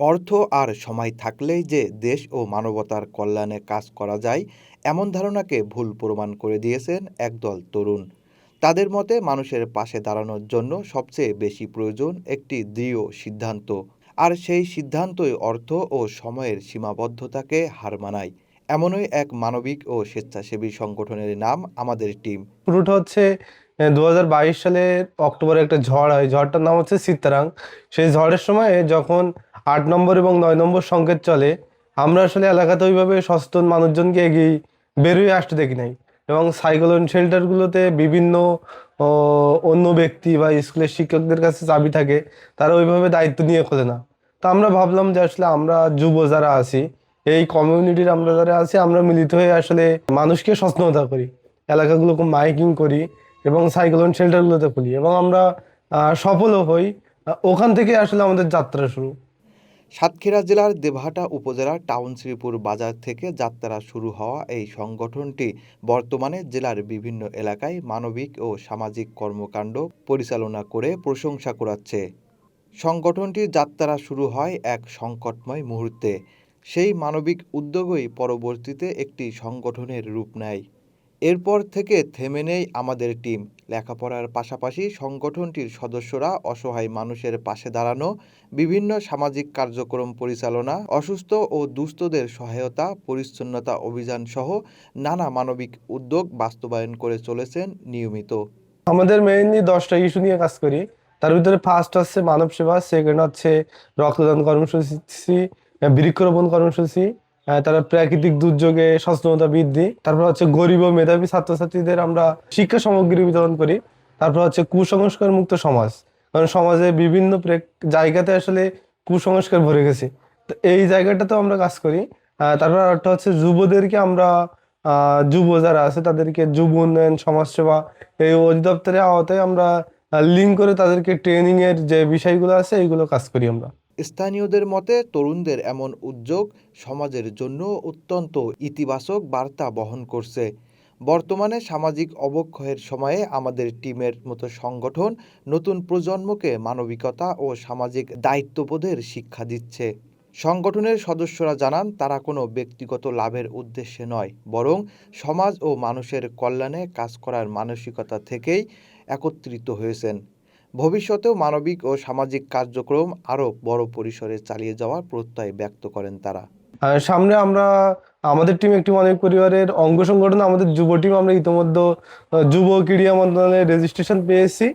অর্থ আর সময় থাকলেই যে দেশ ও মানবতার কল্যাণে কাজ করা যায়, এমন ধারণাকে ভুল প্রমাণ করে দিয়েছেন একদল তরুণ। তাদের মতে মানুষের পাশে দাঁড়ানোর জন্য সবচেয়ে বেশি প্রয়োজন একটি দৃঢ় সিদ্ধান্ত, আর সেই সিদ্ধান্তই অর্থ ও সময়ের সীমাবদ্ধতাকে হার মানায়। এমনই এক মানবিক ও স্বেচ্ছাসেবী সংগঠনের নাম আমাদের টিম। শুরুটা হচ্ছে 2022 সালের অক্টোবরে একটা ঝড় হয়। ঝড়টার নাম হচ্ছে সিতারাং। সেই ঝড়ের সময় যখন 8 নম্বর এবং 9 নম্বর সংকেত চলে, আমরা আসলে এলাকাতে ওইভাবে সচেতন মানুষজনকে এগিয়ে বের হয়ে আসতে দেখি নাই। এবং সাইক্লোন শেল্টারগুলোতে বিভিন্ন ও, অন্য ব্যক্তি বা স্কুলের শিক্ষকদের কাছে চাবি থাকে, তারা ওইভাবে দায়িত্ব নিয়ে খোঁজে না। তো আমরা ভাবলাম যে আসলে আমরা যুব যারা আছি, এই কমিউনিটির আমরা যারা আছি, আমরা মিলিত হয়ে আসলে মানুষকে সচেতনতা করি, এলাকাগুলোকে মাইকিং করি এবং সাইক্লোন শেল্টারগুলোতে খুলি এবং আমরা সফলও হই। ওখান থেকে আসলে আমাদের যাত্রা শুরু। সাতক্ষীরা জেলার দেবহাটা উপজেলার টাউন শ্রীপুর বাজার থেকে যাত্রা শুরু হওয়া এই সংগঠনটি বর্তমানে জেলার বিভিন্ন এলাকায় মানবিক ও সামাজিক কর্মকাণ্ড পরিচালনা করে প্রশংসা কুড়াচ্ছে। সংগঠনটির যাত্রা শুরু হয় এক সংকটময় মুহূর্তে। সেই মানবিক উদ্যোগই পরবর্তীতে একটি সংগঠনের রূপ নেয়। এরপর থেকে থেমে নেই আমাদের টিম। লেখাপড়ার পাশাপাশি সংগঠনটির সদস্যরা অসহায় মানুষের পাশে দাঁড়ানো, বিভিন্ন সামাজিক কার্যক্রম পরিচালনা, অসুস্থ ও দুস্থদের সহায়তা, পরিচ্ছন্নতা অভিযান সহ নানা মানবিক উদ্যোগ বাস্তবায়ন করে চলেছেন নিয়মিত। আমাদের মেইনলি 10টা ইস্যু নিয়ে কাজ করি। তার ভিতরে ফার্স্ট হচ্ছে মানব সেবা, সেকেন্ড হচ্ছে রক্তদান কর্মসূচি, বৃক্ষরোপণ কর্মসূচি, তারা প্রাকৃতিক দুর্যোগে সচেতনতা বৃদ্ধি, তারপর হচ্ছে গরিব ও মেধাবী ছাত্রছাত্রীদের আমরা শিক্ষা সামগ্রী বিতরণ করি, তারপর হচ্ছে কুসংস্কার মুক্ত সমাজ। কারণ সমাজে বিভিন্ন জায়গাতে আসলে কুসংস্কার ভরে গেছে, তো এই জায়গাটাতেও আমরা কাজ করি। তারপর একটা হচ্ছে যুবদেরকে আমরা যুব যারা আছে তাদেরকে যুব উন্নয়ন সমাজসেবা এই অধিদপ্তরের আওতায় আমরা লিঙ্ক করে তাদেরকে ট্রেনিং এর যে বিষয়গুলো আছে এইগুলো কাজ করি আমরা। স্থানীয়দের মতে তরুণদের এমন উদ্যোগ সমাজের জন্য অত্যন্ত ইতিবাচক বার্তা বহন করছে। বর্তমানে সামাজিক অবক্ষয়ের সময়ে আমাদের টিমের মতো সংগঠন নতুন প্রজন্মকে মানবিকতা ও সামাজিক দায়িত্ববোধের শিক্ষা দিচ্ছে। সংগঠনের সদস্যরা জানান, তারা কোনো ব্যক্তিগত লাভের উদ্দেশ্যে নয়, বরং সমাজ ও মানুষের কল্যাণে কাজ করার মানসিকতা থেকেই একত্রিত হয়েছেন। ভবিষ্যতেও মানবিক ও সামাজিক কার্যক্রম আরও বড় পরিসরে চালিয়ে যাওয়ার প্রত্যয় ব্যক্ত করেন তারা। সামনে আমরা আমাদের টিম একটি মানবিক পরিবারের অঙ্গ সংগঠন, আমাদের যুব টিম আমরা ইতিমধ্যে যুব ক্রীড়া মন্ত্রণালয়ের রেজিস্ট্রেশন পেয়েছি।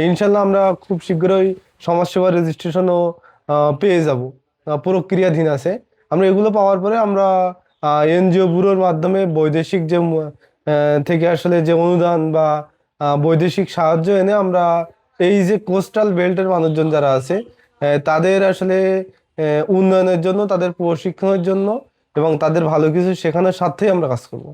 ইনশাল্লাহ আমরা খুব শীঘ্রই সমাজসেবার রেজিস্ট্রেশনও পেয়ে যাব, প্রক্রিয়াধীন আছে। আমরা এগুলো পাওয়ার পরে আমরা এনজিও ব্যুরোর মাধ্যমে বৈদেশিক যে থেকে আসলে যে অনুদান বা বৈদেশিক সাহায্য এনে আমরা এই যে কোস্টাল বেল্টের মানুষজন যারা আছে, তাদের আসলে উন্নয়নের জন্য, তাদের প্রশিক্ষণের জন্য এবং তাদের ভালো কিছু শেখানোর স্বার্থেই আমরা কাজ করব।